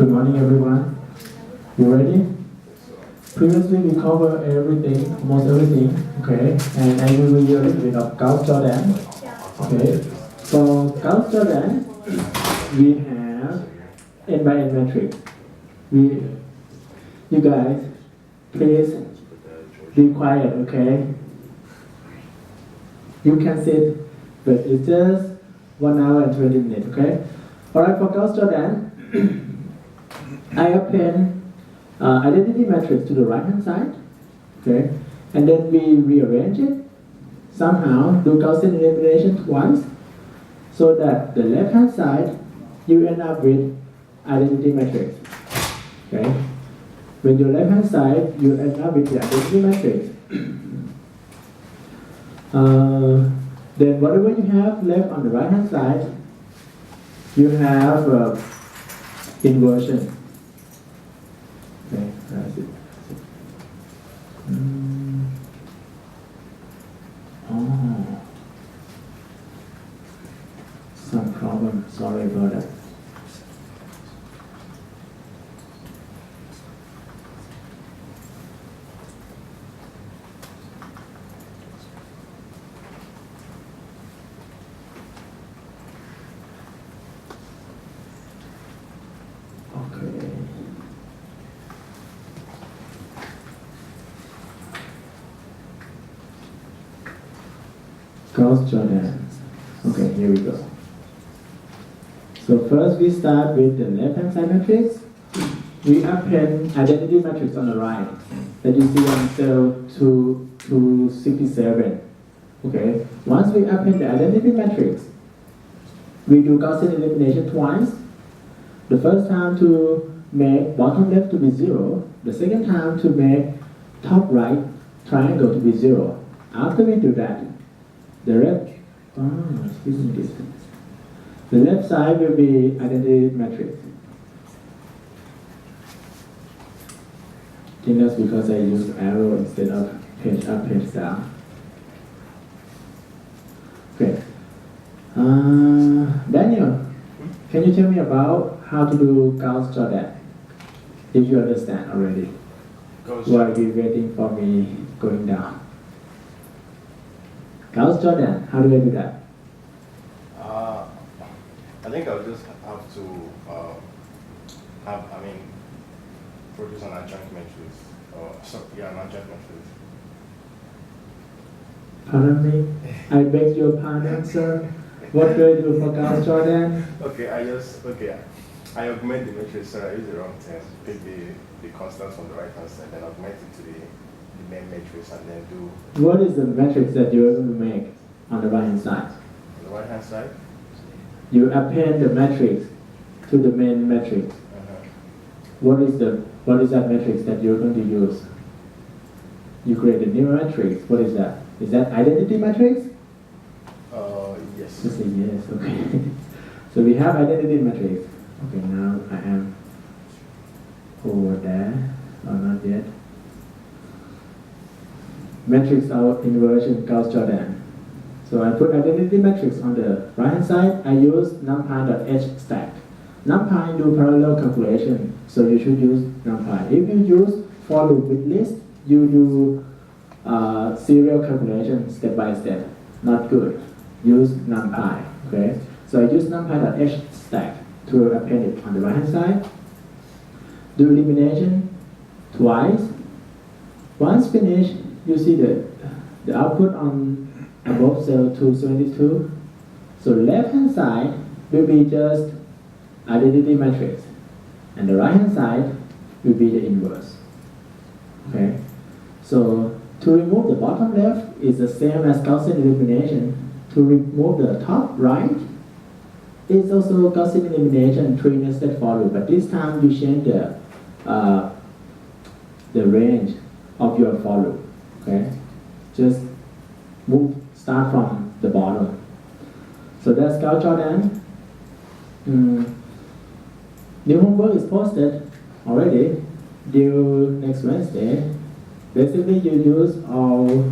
Good morning, everyone. You ready? Previously, we covered everything, almost everything, okay? And I will review a little bit of Gauss-Jordan, okay? For Gauss-Jordan, we have n by n matrix. You guys, please be quiet, okay? You can sit, but it's just 1 hour and 20 minutes, okay? All right, for Gauss-Jordan, I append identity matrix to the right-hand side, okay? And then we rearrange it, somehow do Gaussian elimination twice, so that the left-hand side, you end up with identity matrix, okay? When your left-hand side, you end up with the identity matrix. Then whatever you have left on the right-hand side, you have inversion. Okay, that's it. Oh, some problem. Sorry about that. Gauss-Jordan. Okay, here we go. So first we start with the left-hand side matrix. We append identity matrix on the right that you see on cell 267. Okay, once we append the identity matrix, we do Gaussian elimination twice. The first time to make bottom left to be 0. The second time to make top right triangle to be 0. After we do that, the left side will be identity matrix. I think that's because I use arrow instead of page up, page down. Okay. Daniel, can you tell me about how to do Gauss-Jordan? If you understand already. While you're waiting for me going down. Gauss-Jordan, how do I do that? I think I'll just have to produce an adjunct matrix. An adjunct matrix. Pardon me? I beg your pardon, sir. What do I do for Gauss-Jordan? I augment the matrix, so I use the wrong term. Pick the constants on the right hand side, then augment it to the main matrix, and then do. What is the matrix that you're going to make on the right hand side? On the right hand side? You append the matrix to the main matrix. What is that matrix that you're going to use? You create a new matrix. What is that? Is that identity matrix? Yes. Just say yes, okay. So we have identity matrix. Okay, now I am over there, or not yet. Matrix of inversion Gauss-Jordan. So I put identity matrix on the right hand side. I use numpy.h stack. Numpy do parallel calculation, so you should use numpy. If you use for loop with list, you do serial calculation step by step. Not good. Use numpy. Okay. So I use numpy.h stack to append it on the right hand side. Do elimination twice. Once finished, you see the output on above cell 272. So left hand side will be just identity matrix, and the right hand side will be the inverse. Okay. So to remove the bottom left is the same as Gaussian elimination. To remove the top right is also Gaussian elimination 3 nested for loop, but this time you change the range of your for loop. Okay, just start from the bottom. So that's Gauss-Jordan. New homework is posted already, due next Wednesday. Basically, you use all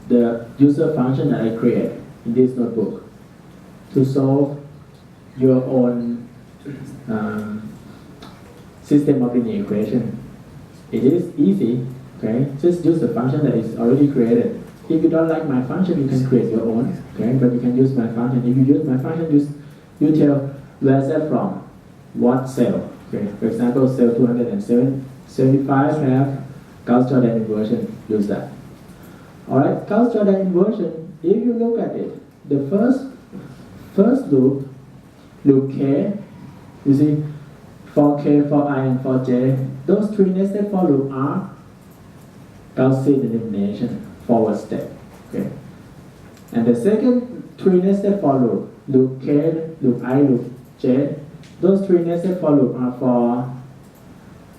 the user function that I create in this notebook to solve your own system of linear equation. It is easy, okay? Just use the function that is already created. If you don't like my function, you can create your own, okay? But you can use my function. If you use my function, you tell where is that from, what cell, okay? For example, cell 275 have Gauss-Jordan inversion, use that. Alright, Gauss-Jordan inversion, if you look at it, the first loop K, you see, for K, for I, and for J, those three nested for loop are Gaussian elimination, forward step, okay? And the second three nested for loop K, loop I, loop J, those three nested for loop are for,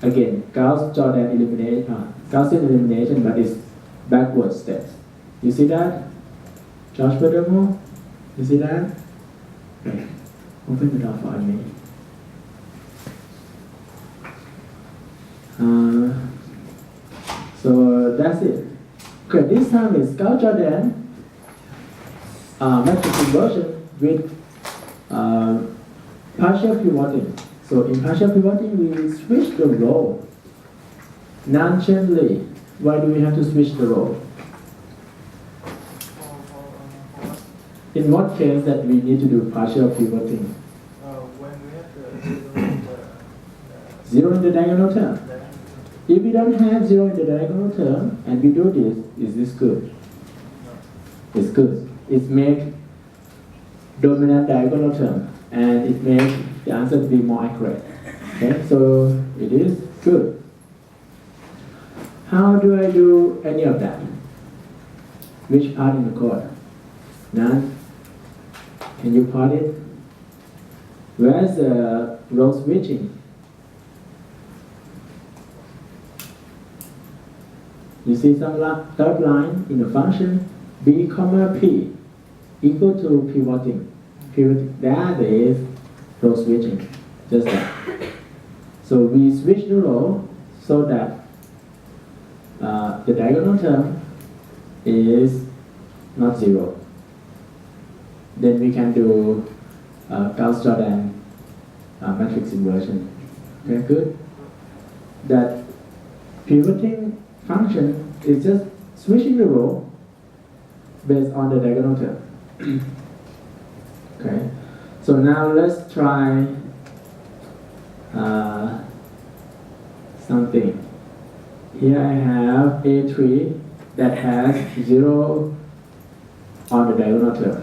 again, Gauss-Jordan elimination, Gaussian elimination, but it's backward steps. You see that? Josh Furthermore? You see that? Okay. Open the door for me. So that's it. Okay, this time is Gauss-Jordan matrix inversion with partial pivoting. So in partial pivoting, we switch the role non-chainly. Why do we have to switch the role? In what case that we need to do partial pivoting? When we have zero in the diagonal term. If we don't have zero in the diagonal term and we do this, is this good? It's good. It makes dominant diagonal term and it makes the answer to be more accurate. Okay, so it is good. How do I do any of that? Which part in the code? None? Can you plot it? Where's the row switching? You see some third line in the function b comma p equal to pivoting. That is row switching. Just that. So we switch the row so that the diagonal term is not zero. Then we can do Gauss-Jordan matrix inversion. Okay, good. That pivoting function is just switching the row based on the diagonal term. Okay, so now let's try something. Here I have A3 that has 0 on the diagonal term.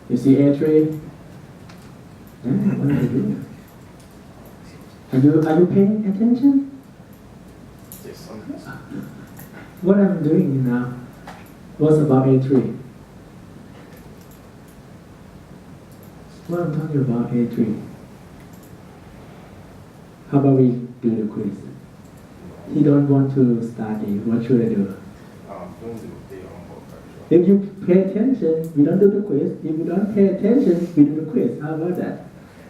You see A3? Yeah, what are you doing? Are you paying attention? Yes, What I'm doing now was about A3. What I'm talking about A3. How about we do the quiz? He don't want to study. What should I do? doing the homework actually. If you pay attention, we don't do the quiz. If you don't pay attention, we do the quiz. How about that?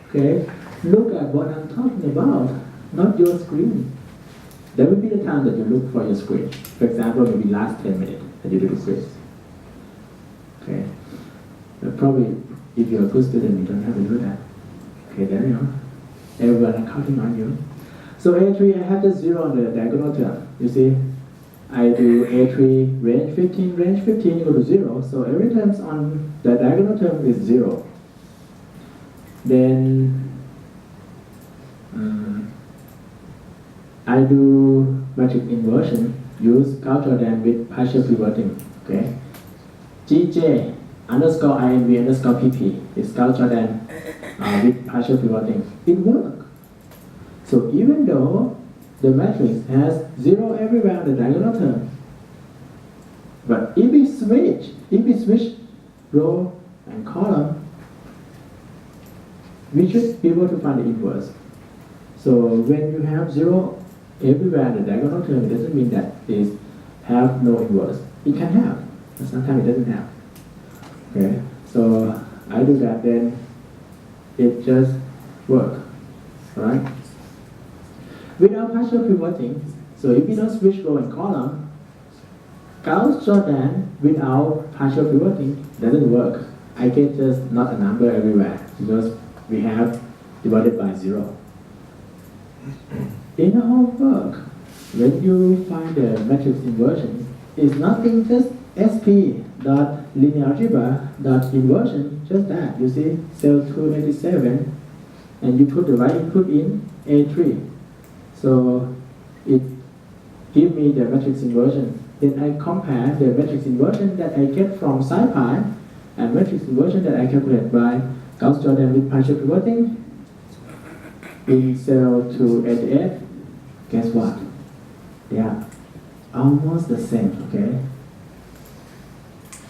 Okay? Look at what I'm talking about, not your screen. There will be the time that you look for your screen. For example, maybe last 10 minutes that you do the quiz. Okay? But probably, if you're a good student, you don't have to do that. Okay, there you are. Everyone is counting on you. So A3, I have the 0 on the diagonal term. You see, I do A3 range 15 equal to 0. So every term on the diagonal term is 0. Then I do matrix inversion, use Gauss-Jordan with partial pivoting. Okay, GJ underscore INV underscore PP is Gauss-Jordan with partial pivoting. It works. So even though the matrix has 0 everywhere on the diagonal term, but if we switch row and column, we should be able to find the inverse. So when you have 0 everywhere in the diagonal term, it doesn't mean that it have no inverse. It can have, but sometimes it doesn't have. Okay, so I do that, then it just works. Alright? Without partial pivoting, so if we don't switch row and column, Gauss-Jordan without partial pivoting doesn't work. I get just not a number everywhere because we have divided by 0. In the homework, when you find the matrix inversion, it's nothing just sp dot linear algebra dot inversion, just that. You see, cell 287, and you put the right input in A3. So it gives me the matrix inversion. Then I compare the matrix inversion that I get from SciPy and matrix inversion that I calculate by Gauss-Jordan with partial pivoting in cell 288. Guess what? They are almost the same, okay?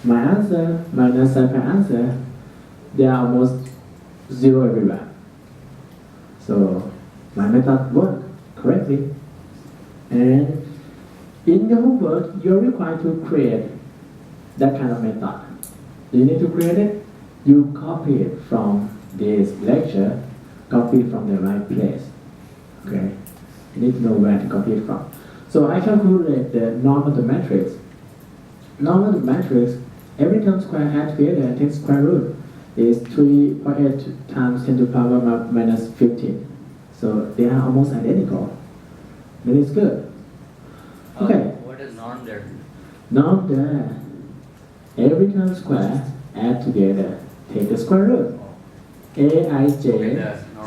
My answer minus SciPy answer, they are almost zero everywhere. So my method worked correctly. And in the homework, you're required to create that kind of method. You need to create it. You copy it from this lecture, copy it from the right place. Okay? You need to know where to copy it from. So I calculate the norm of the matrix. Norm of the matrix, every term square add together and take square root is 3.8 times 10 to the power minus 15. So they are almost identical. That is good. Okay. What is norm there? Norm there. Every term square add together, take the square root. Aij,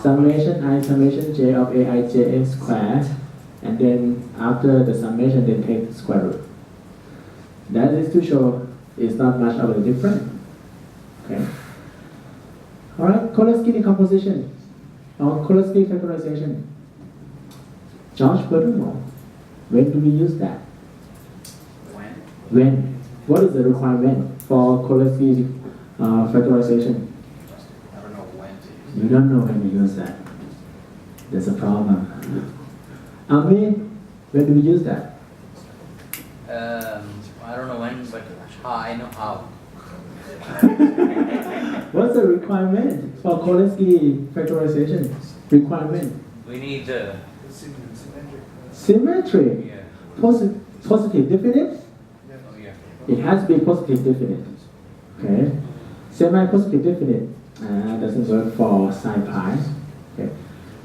summation I summation j of aij squared, and then after the summation, then take the square root. That is to show it's not much of a difference. Okay. All right. Cholesky decomposition or Cholesky factorization. George, furthermore, when do we use that? When? What is the requirement for Cholesky factorization? I don't know when to use You don't know when to use that. There's a problem. Ami, when do we use that? I don't know when, but I know how. What's the requirement for Cholesky factorization? Requirement? We need Symmetry. yeah. Positive definite? Oh, yeah. It has to be positive definite. Okay. Semi-positive definite doesn't work for SciPy. Okay.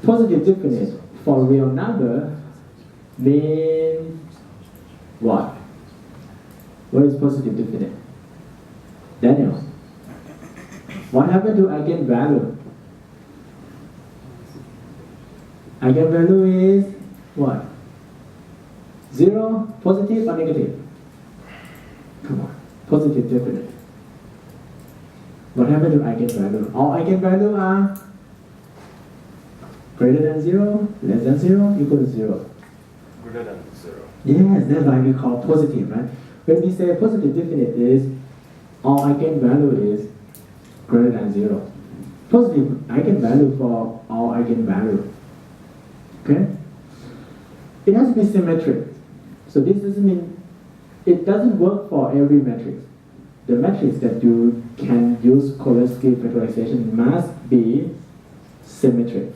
Positive definite for real number means what? What is positive definite? Daniel. What happened to eigenvalue? Eigenvalue is what? Zero, positive or negative? Come on, positive definite. What happened to eigenvalue? All eigenvalues are greater than zero, less than zero, equal to zero. Greater than 0. Yes, that's why we call positive, right? When we say positive definite is all eigenvalue is greater than zero. Positive eigenvalue for all eigenvalue. Okay? It has to be symmetric. So this doesn't mean it doesn't work for every matrix. The matrix that you can use Cholesky factorization must be symmetric.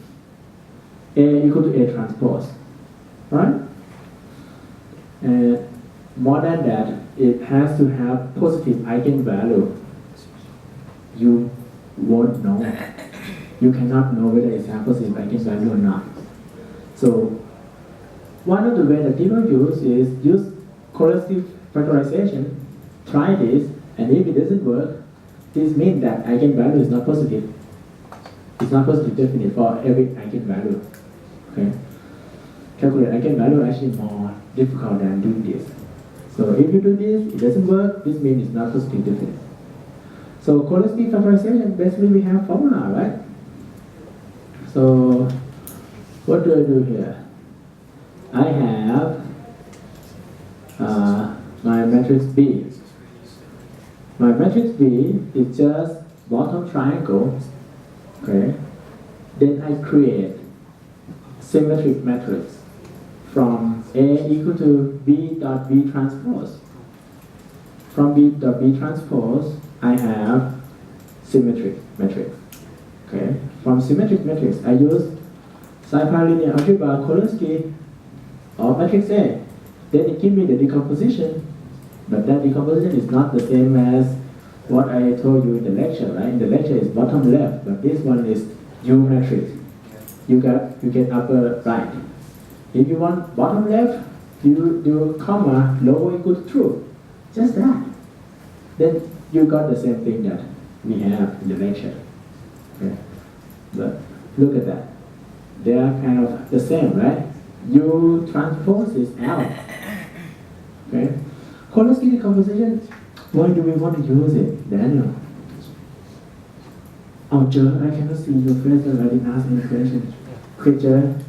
A equal to A transpose. Right? And more than that, it has to have positive eigenvalue. You won't know. You cannot know whether it has positive eigenvalue or not. So one of the ways that people use is use Cholesky factorization, try this, and if it doesn't work, this means that eigenvalue is not positive. It's not positive definite for every eigenvalue. Okay? Calculate eigenvalue is actually more difficult than doing this. So if you do this, it doesn't work, this means it's not positive definite. So Cholesky factorization, basically we have formula, right? So what do I do here? I have my matrix B. My matrix B is just bottom triangle. Okay. Then I create symmetric matrix from A equal to B dot B transpose. From B dot B transpose, I have symmetric matrix. Okay. From symmetric matrix, I use SciPy linear algebra Cholesky of matrix A. Then it gives me the decomposition, but that decomposition is not the same as what I told you in the lecture, right? In the lecture is bottom left, but this one is U matrix. you get upper right. If you want bottom left, you do comma lower equal to true. Just that. Then you got the same thing that we have in the lecture. Okay. But look at that. They are kind of the same, right? You transpose this out. Okay. Cholesky decomposition. Why do we want to use it, Daniel? Oh, Joe, I cannot see your face and I didn't ask any question. Creature,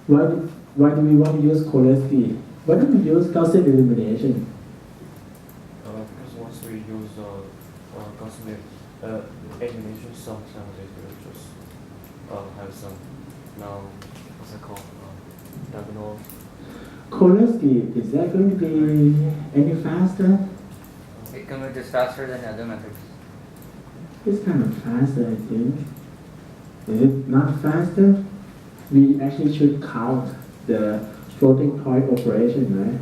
why do we want to use Cholesky? Why don't we use Gaussian elimination? Because once we use Gaussian elimination, sometimes it will just have some, what's it called, diagonal. Cholesky, is that going to be any faster? It commutes faster than other methods. It's kind of faster, I think. Is it not faster? We actually should count the floating point operation, right?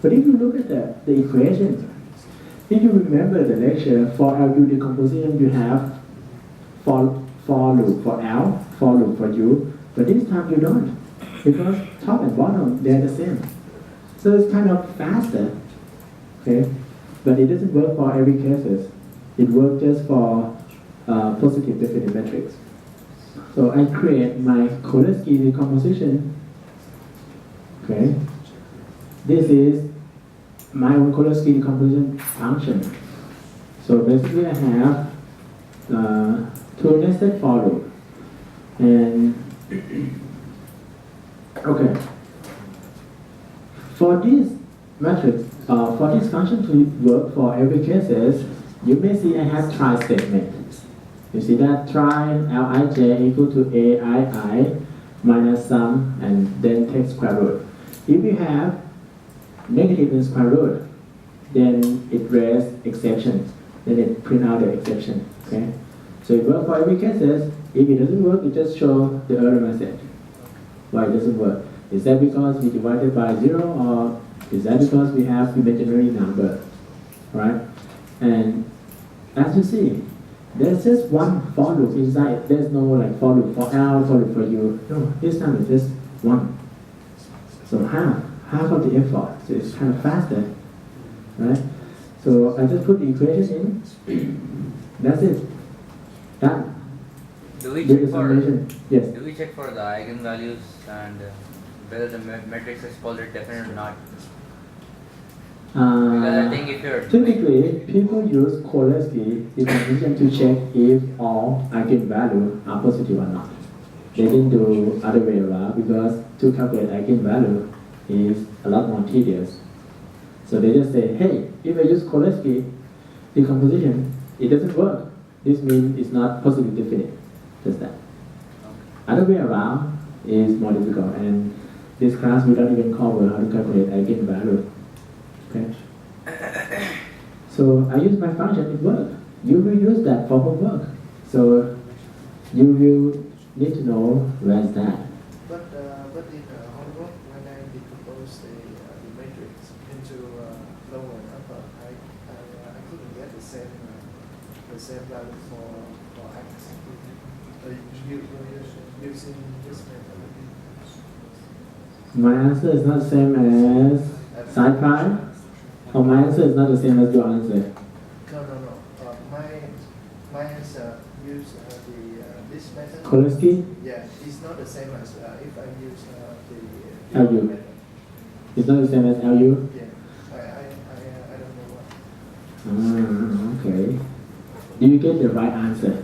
But if you look at the equation, if you remember the lecture, for LU decomposition, you have for loop for L, for loop for U, but this time you don't, because top and bottom, they're the same. So it's kind of faster, okay? But it doesn't work for every cases. It works just for positive definite metrics. So I create my Cholesky decomposition. Okay. This is my own Cholesky decomposition function. So basically I have two nested for loop. And okay. For this matrix, for this function to work for every cases, you may see I have try statement. You see that try Lij equal to Aii minus sum and then take square root. If you have negative in square root, then it raises exception. Then it print out the exception. Okay. So it works for every cases. If it doesn't work, it just shows the error message. Why it doesn't work? Is that because we divided by 0 or is that because we have imaginary number? Right? And as you see, there's just one for loop inside. There's no like for loop for L, for loop for U. No, this time it's just one. So half of the effort. So it's kind of faster, right? So I just put the equation in. That's it. Done. Do we Do check the summation. Yes. Do we check for the eigenvalues and whether the matrix is polar definite or not? Because I think if you're Typically, people use Cholesky decomposition to check if all eigenvalues are positive or not. They didn't do other way around because to calculate eigenvalue is a lot more tedious. So they just say, hey, if I use Cholesky decomposition, it doesn't work. This means it's not positive definite. Just that. Other way around is more difficult, and this class we don't even cover how to calculate eigenvalue. Okay. So I use my function, it works. You will use that for homework. So you will need to know where's that. But in homework, when I decompose the matrix into lower and upper, I couldn't get the same value for x. Using this method. My answer is not the same as side pi. Or my answer is not the same as your answer. No. My answer use this method. Cholesky? Yeah, it's not the same as if I use the LU. method. It's not the same as LU? Yeah, I don't know why. Okay. Do you get the right answer?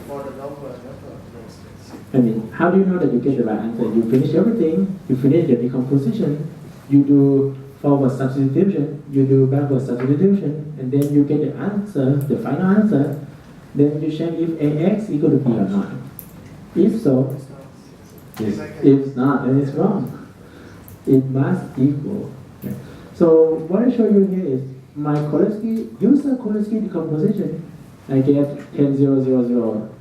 For the lower and upper, yes. I mean, how do you know that you get the right answer? You finish everything, you finish the decomposition, you do forward substitution, you do backward substitution, and then you get the answer, the final answer, then you check if AX equal to B or not. If so, if not, then it's wrong. It must equal. Okay. So what I show you here is my Cholesky, use the Cholesky decomposition. I get 10, 0, 0, 0,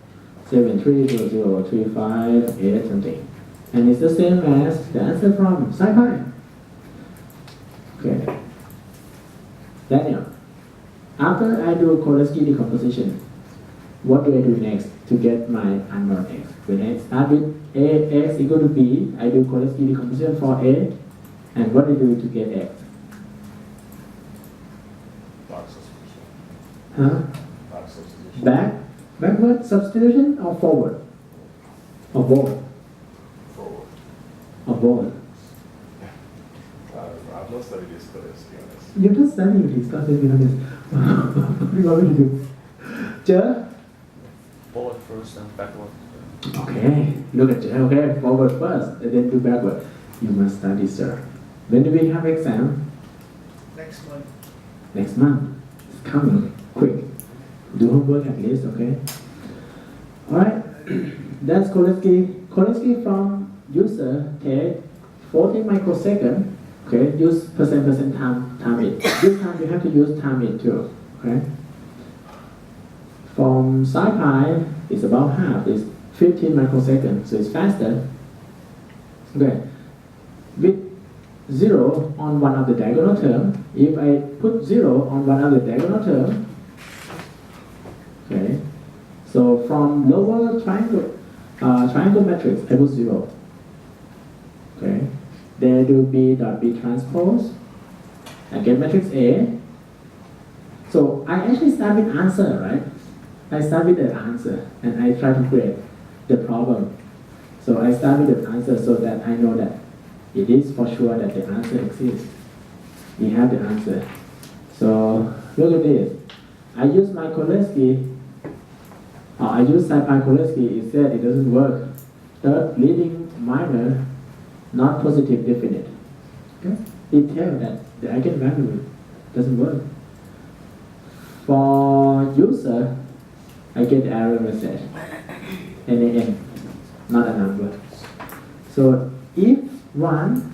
7, 3, 0, 0, 3, 5, 8, something. And it's the same as the answer from SciPy. Okay. Daniel, after I do Cholesky decomposition, what do I do next to get my unknown x? When I start with ax equal to b, I do Cholesky decomposition for a, and what do I do to get x? Back substitution. Huh? Back substitution. Backward substitution or forward? Or both? Forward. Or both? I've not studied this college, to be honest. You're not studying this class, to be honest. What do you want me to do? Jer? Forward first and backward. Okay, look at Jer. Okay, forward first, and then do backward. You must study, sir. When do we have exam? Next month. Next month. It's coming. Quick. Do homework at least, okay? Alright, that's Cholesky. Cholesky from user take 40 microseconds. Okay, use percent time it. This time you have to use time it too. Okay? From SciPy, it's about half. It's 15 microseconds, so it's faster. Okay. With 0 on one of the diagonal term, if I put 0 on one of the diagonal term, okay, so from lower triangle matrix, I put 0. Okay, then I do B dot B transpose, I get matrix A. So I actually start with answer, right? I start with the answer and I try to create the problem. So I start with the answer so that I know that it is for sure that the answer exists. We have the answer. So look at this. I use my Cholesky, or I use SciPy Cholesky, it said it doesn't work. Third leading minor, not positive definite. Okay? It tells that the eigenvalue doesn't work. For user, I get error message. NAM, not a number. So if one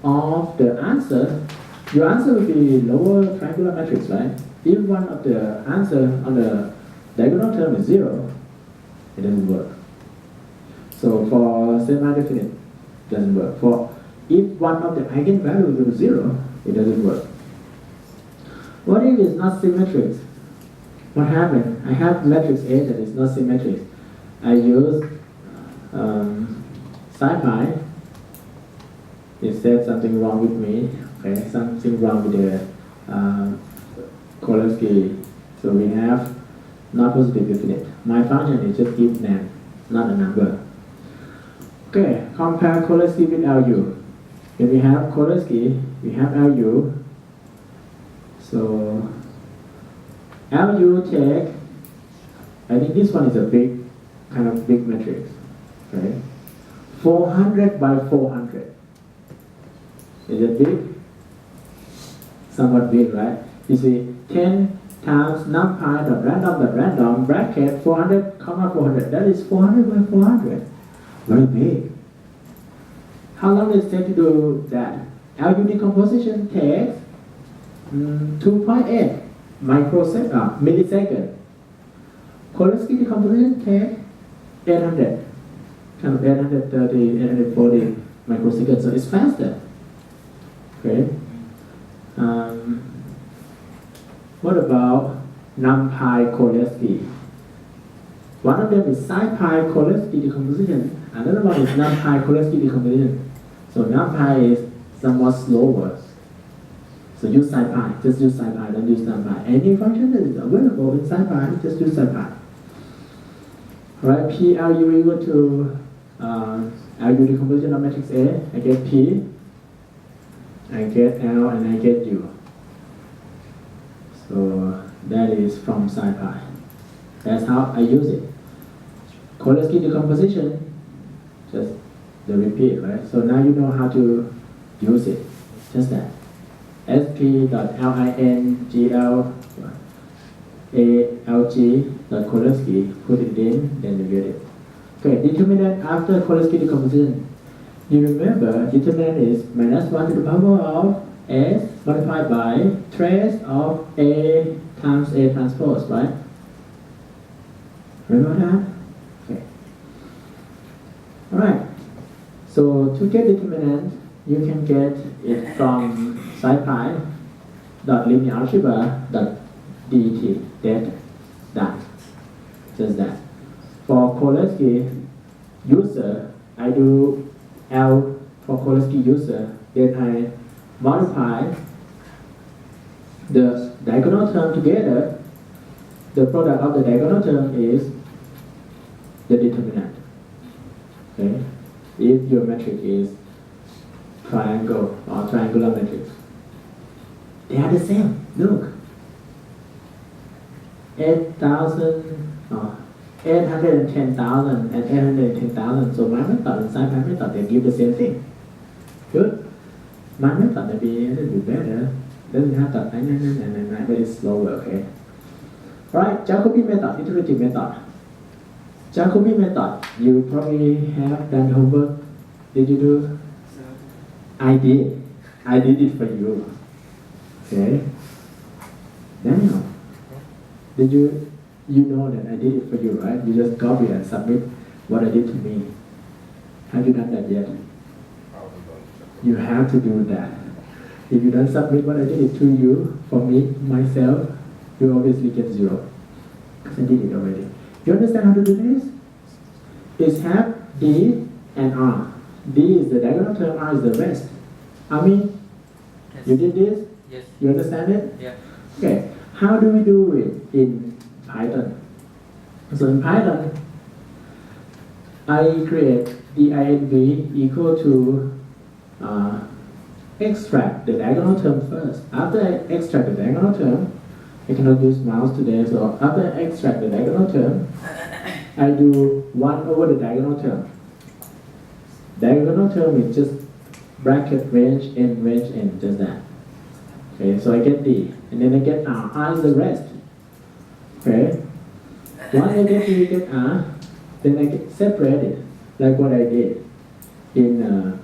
of the answer, your answer will be lower triangular matrix, right? If one of the answer on the diagonal term is 0, it doesn't work. So for semi-definite, it doesn't work. For if one of the eigenvalues is 0, it doesn't work. What if it's not symmetric? What happened? I have matrix A that is not symmetric. I use SciPy. It said something wrong with me. Okay, something wrong with the Cholesky. So we have not positive definite. My function is just give name, not a number. Okay, compare Cholesky with LU. When we have Cholesky, we have LU. So LU take, I think this one is a big, kind of big matrix, right? 400 by 400. Is it big? Somewhat big, right? You see, 10 times numpy dot random bracket 400 comma 400. That is 400 by 400. Very big. How long does it take to do that? LU decomposition takes 2.8 millisecond. Cholesky decomposition takes 800, kind of 830, 840 microseconds. So it's faster. Okay. What about NumPy Cholesky? One of them is SciPy Cholesky decomposition. Another one is NumPy Cholesky decomposition. So NumPy is somewhat slower. So use SciPy. Just use SciPy. Don't use NumPy. Any function that is available in SciPy, just use SciPy. Alright, PLU equal to LU decomposition of matrix A. I get P. I get L and I get U. So that is from SciPy. That's how I use it. Cholesky decomposition, just the repeat, right? So now you know how to use it. Just that. sp.linglalg.Cholesky, put it in, then you get it. Okay, determinant after Cholesky decomposition. You remember, determinant is minus 1 to the power of S multiplied by trace of A times A transpose, right? Remember that? Okay. Alright. So to get determinant, you can get it from SciPy.linearalgebra.det. That. just that. For Koleski user, I do L for Koleski user, then I multiply the diagonal term together. The product of the diagonal term is the determinant. Okay? If your matrix is triangle or triangular matrix, they are the same. Look, 810,000 and 810,000. So my method and side my method, they give the same thing. Good. My method may be a little bit better. Doesn't have that and very slower. Okay. Alright, Jacobi method, iterative method. Jacobi method, you probably have done homework. Did you do? I did. I did it for you. Okay. Daniel, did you know that I did it for you, right? You just copy and submit what I did to me. Have you done that yet? You have to do that. If you don't submit what I did it to you, for me, myself, you obviously get 0. Because I did it already. You understand how to do this? It's half D and R. D is the diagonal term, R is the rest. Ami, Yes. you did this? Yes. You understand it? Yeah. Okay. How do we do it in Python? So in Python, I create div equal to extract the diagonal term first. After I extract the diagonal term, I cannot use mouse today, so after I extract the diagonal term, I do 1 over the diagonal term. Diagonal term is just bracket range n, just that. Okay, so I get D, and then I get R. R is the rest. Okay? Once I get D, get R, then I get separated, like what I did in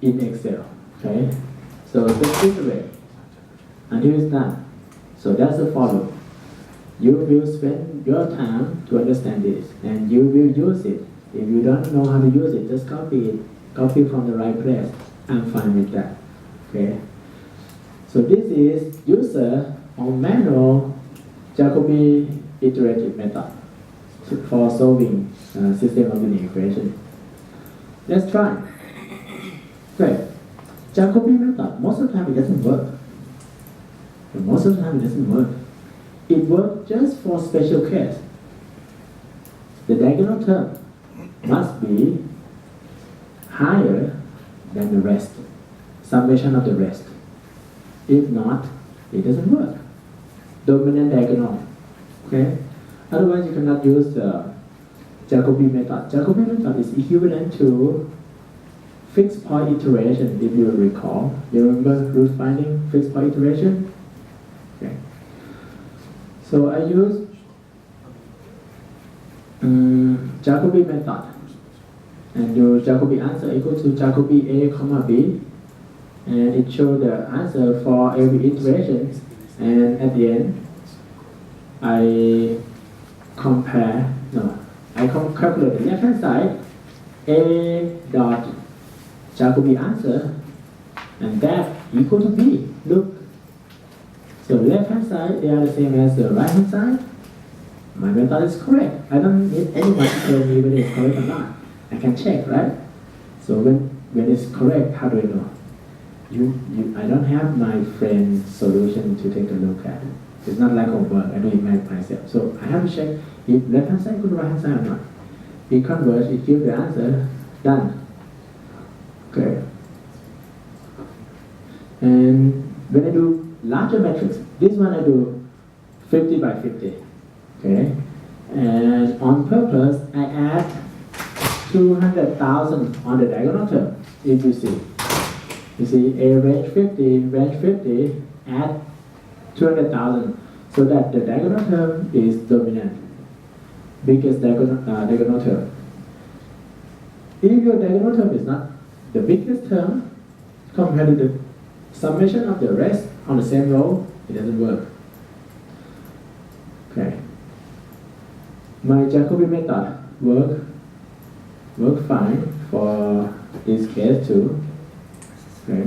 Excel. Okay? So just iterate until it's done. So that's the follow. You will spend your time to understand this, and you will use it. If you don't know how to use it, just copy it. Copy from the right place. I'm fine with that. Okay. So this is user on manual Jacobi iterative method for solving system of linear equation. Let's try. Okay. Jacobi method, most of the time it doesn't work. And most of the time it doesn't work. It works just for special case. The diagonal term must be higher than the rest, summation of the rest. If not, it doesn't work. Dominant diagonal. Okay? Otherwise, you cannot use the Jacobi method. Jacobi method is equivalent to fixed point iteration, if you recall. You remember root finding, fixed point iteration? Okay. So I use Jacobi method and do Jacobi answer equal to Jacobi A, comma B, and it shows the answer for every iteration, and at the end I calculate the left hand side A dot Jacobi answer, and that equal to B. Look, so left hand side they are the same as the right hand side. My method is correct. I don't need anyone to tell me whether it's correct or not. I can check, right? So when it's correct, how do I know? I don't have my friend's solution to take a look at. It's not like homework. I do it myself. So I have to check if left hand side equal to right hand side or not. It converts. It gives the answer. Done. Okay. And when I do larger matrix, this one I do 50 by 50. Okay, and on purpose, I add 200,000 on the diagonal term. If you see A range 50, add 200,000, so that the diagonal term is dominant, biggest diagonal term. If your diagonal term is not the biggest term compared to the summation of the rest on the same row, it doesn't work. Okay. My Jacobi method work fine for this case too. Okay.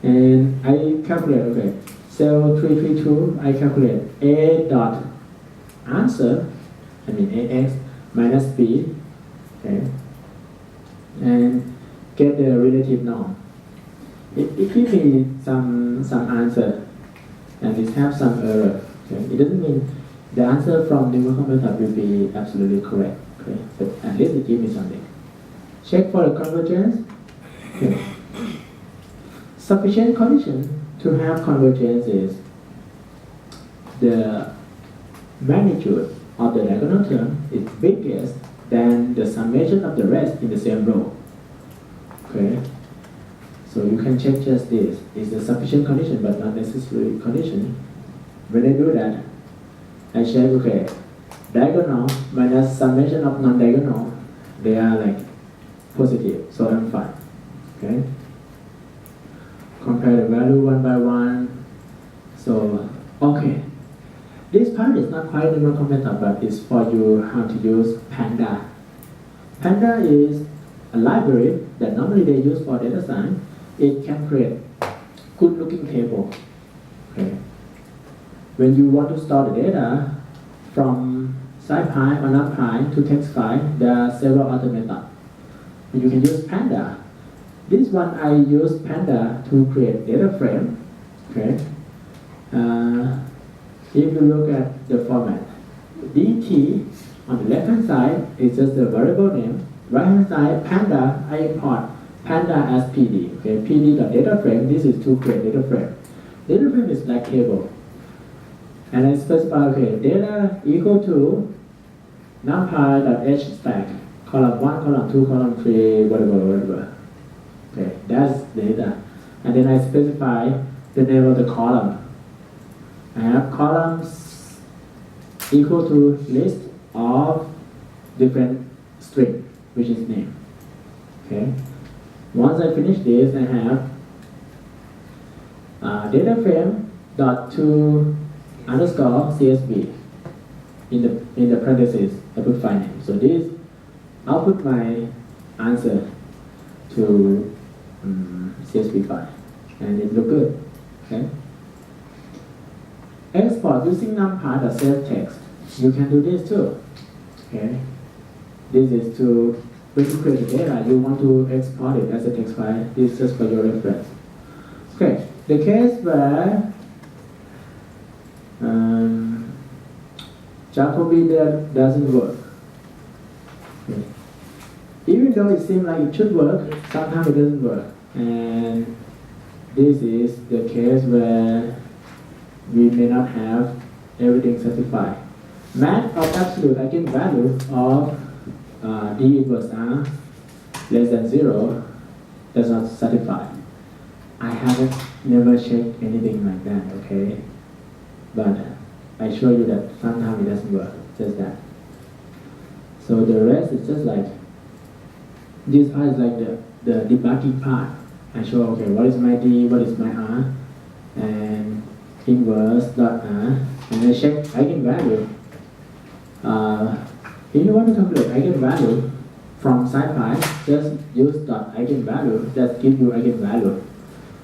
And I calculate, okay, cell 332, I calculate A dot answer, I mean AX minus B, okay, and get the relative norm. It gives me some answer, and it has some error. Okay? It doesn't mean the answer from numerical method will be absolutely correct. Okay? But at least it gives me something. Check for the convergence. Okay. Sufficient condition to have convergence is the magnitude of the diagonal term is biggest than the summation of the rest in the same row. Okay. So you can check just this. It's a sufficient condition but not necessary condition. When I do that, I check, okay, diagonal minus summation of non-diagonal, they are like positive, so I'm fine. Okay? Compare the value one by one. So, okay. This part is not quite numerical method, but it's for you how to use Panda. Panda is a library that normally they use for data science. It can create good looking table. Okay. When you want to store the data from SciPy or NumPy to text file, there are several other methods. You can use Panda. This one I use Panda to create data frame. Okay. If you look at the format, dt on the left hand side is just the variable name. Right hand side, Panda, I import Panda as PD. Okay, PD.data frame. This is to create data frame. Data frame is like table. And I specify, okay, data equal to numpy.h stack, column 1, column 2, column 3, whatever. Okay, that's data. And then I specify the name of the column. I have columns equal to list of different string, which is name. Okay. Once I finish this, I have data frame dot to underscore CSV in the parentheses. I put file name. So this output my answer to CSV file, and it look good. Okay. Export using NumPy.save text. You can do this too. Okay. This is to when you create the data, you want to export it as a text file. This is just for your reference. Okay. The case where Jacobi doesn't work. Okay. Even though it seems like it should work, sometimes it doesn't work. And this is the case where we may not have everything satisfied. Math of absolute eigenvalue of D inverse R less than 0 does not satisfy. I haven't never checked anything like that, okay? But I show you that sometimes it doesn't work, just that. So the rest is just like, this part is like the debugging part. I show, okay, what is my D, what is my R, and inverse dot R, and I check eigenvalue. If you want to calculate eigenvalue from SciPy, just use dot eigenvalue that gives you eigenvalue.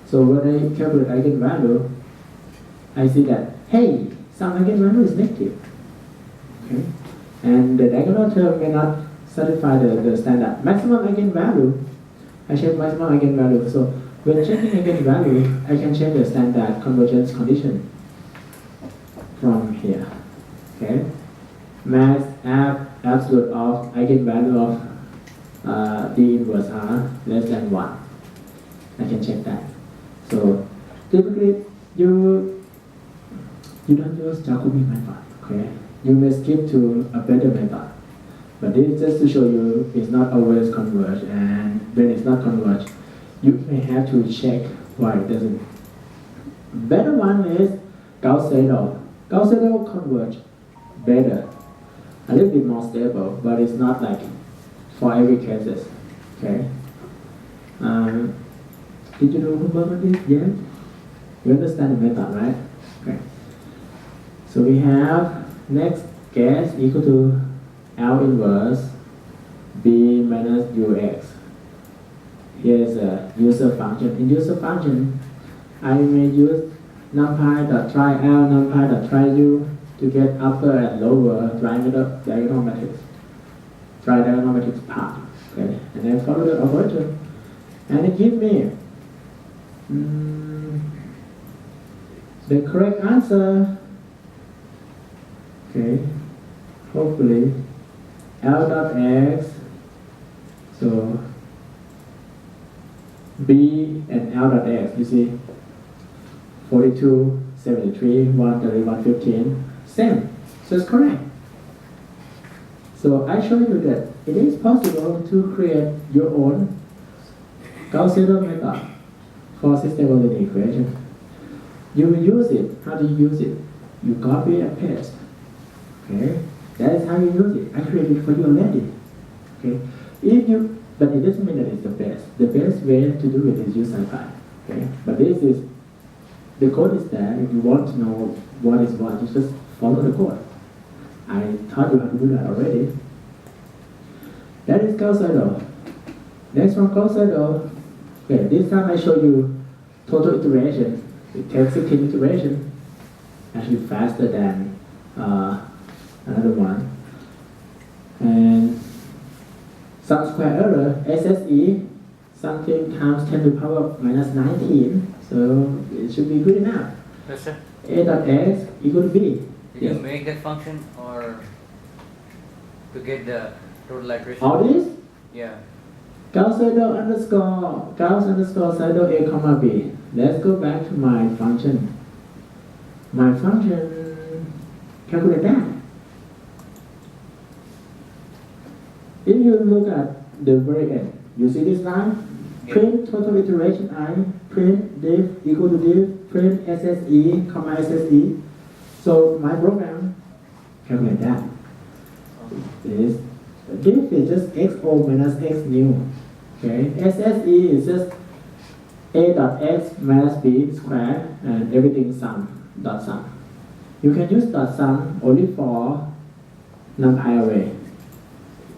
So when I calculate eigenvalue, I see that, hey, some eigenvalue is negative. Okay? And the diagonal term may not satisfy the standard. Maximum eigenvalue, I check maximum eigenvalue. So when checking eigenvalue, I can check the standard convergence condition from here. Okay? Max absolute of eigenvalue of D inverse R less than 1. I can check that. So typically you don't use Jacobi method. Okay? You may skip to a better method. But this is just to show you it's not always converge, and when it's not converge, you may have to check why it doesn't. Better one is Gauss-Seidel. Gauss-Seidel converge better, a little bit more stable, but it's not like for every cases. Okay. Did you do homework on this yet? You understand the method, right? Okay. So we have next guess equal to L inverse B minus UX. Here is a user function. In user function, I may use numpy dot try L, numpy dot try U to get upper and lower diagonal matrix. Tridiagonal matrix part. Okay, and then follow the operator, and it gives me the correct answer. Okay, hopefully L dot X. So B and L dot X. You see, 42, 73, 130, 115. Same. So it's correct. So I show you that it is possible to create your own Gauss-Seidel method for system of linear equation. You will use it. How do you use it? You copy and paste. Okay, that is how you use it. I created it for you already. Okay, but it doesn't mean that it's the best. The best way to do it is use NumPy. Okay, but the code is there. If you want to know what is what, you just follow the code. I taught you how to do that already. That is Gauss-Seidel. Next one, Gauss-Seidel. Okay, this time I show you total iteration. It takes 16 iterations, actually faster than another one. And sum square error, SSE, something times 10 to the power minus 19. So it should be good enough. Yes, sir. A dot x equal to b. Did you make that function or to get the total iteration? All this? Yeah. Gauss-Seidel underscore Seidel a comma b. Let's go back to my function. My function calculate that. If you look at the very end, you see this line? Yeah. Print total iteration I, print diff equal to diff, print SSE, comma SSE. So my program calculate that. This diff is just xo minus x new. Okay, SSE is just a dot x minus b squared and everything sum, dot sum. You can use dot sum only for NumPy array.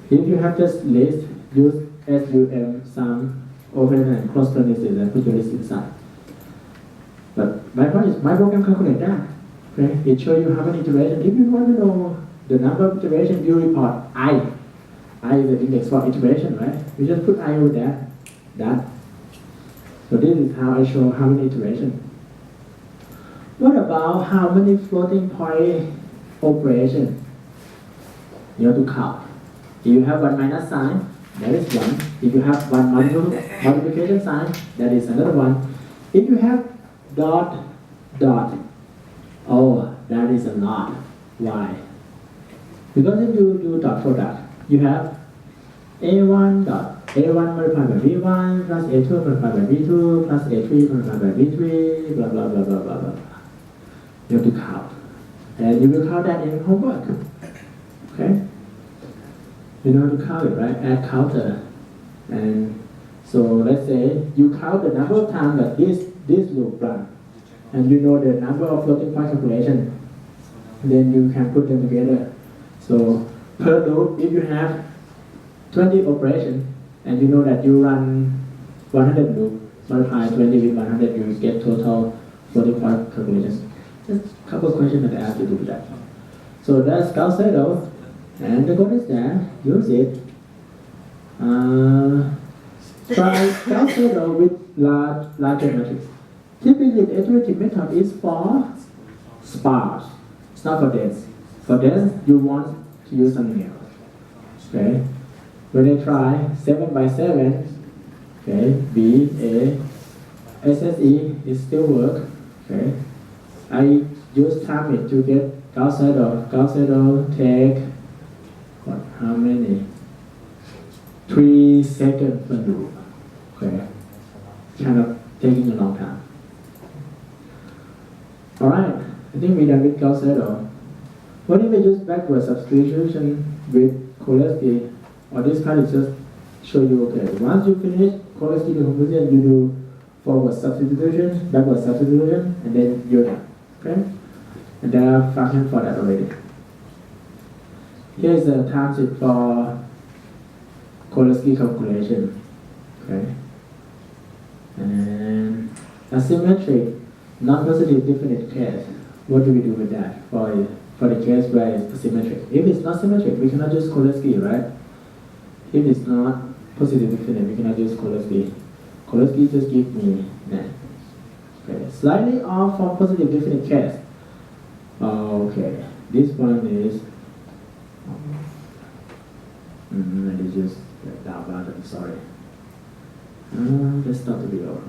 If you have just list, use sum sum, open and close parentheses and put your list inside. But my point is, my program calculate that. Okay, it shows you how many iterations. If you want to know the number of iterations, you report I. I is the index for iteration, right? You just put I over there. That. So this is how I show how many iterations. What about how many floating point operations? You have to count. If you have one minus sign, that is one. If you have one multiplication sign, that is another one. If you have dot, oh, that is a lot. Why? Because if you do dot product, you have A1 dot A1 multiplied by B1 plus A2 multiplied by B2 plus A3 multiplied by B3, blah, blah, blah, blah, blah, blah. You have to count. And you will count that in homework. Okay? You know how to count it, right? Add counter. And so let's say you count the number of times that this loop runs. And you know the number of floating point calculation. Then you can put them together. So per loop, if you have 20 operations, and you know that you run 100 loop, multiply 20 with 100, you get total floating point calculation. Just a couple of questions that I ask you to do that. So that's Gauss-Seidel, and the code is there. Use it. Try Gauss-Seidel with larger matrix. Typically, the iterative method is for sparse. It's not for dense. For dense, you want to use something else. Okay. When I try 7 by 7, okay, B, A, SSE, it still work. Okay. I use time it to get Gauss-Seidel. Gauss-Seidel take how many? 3 seconds per loop. Okay. Kind of taking a long time. Alright, I think we're done with Gauss-Seidel. What if we use backward substitution with Cholesky? Or this part is just show you, okay, once you finish Cholesky decomposition, you do forward substitution, backward substitution, and then you're done. Okay? And there are functions for that already. Here's the time sheet for Cholesky calculation. Okay? And asymmetric. non-positive definite case, what do we do with that for the case where it's symmetric? If it's not symmetric, we cannot use Cholesky, right? If it's not positive definite, we cannot use Cholesky. Cholesky just give me that. Okay, slightly off from positive definite case. Okay, this one is. Let me just get down about it. Sorry. Let's start the video.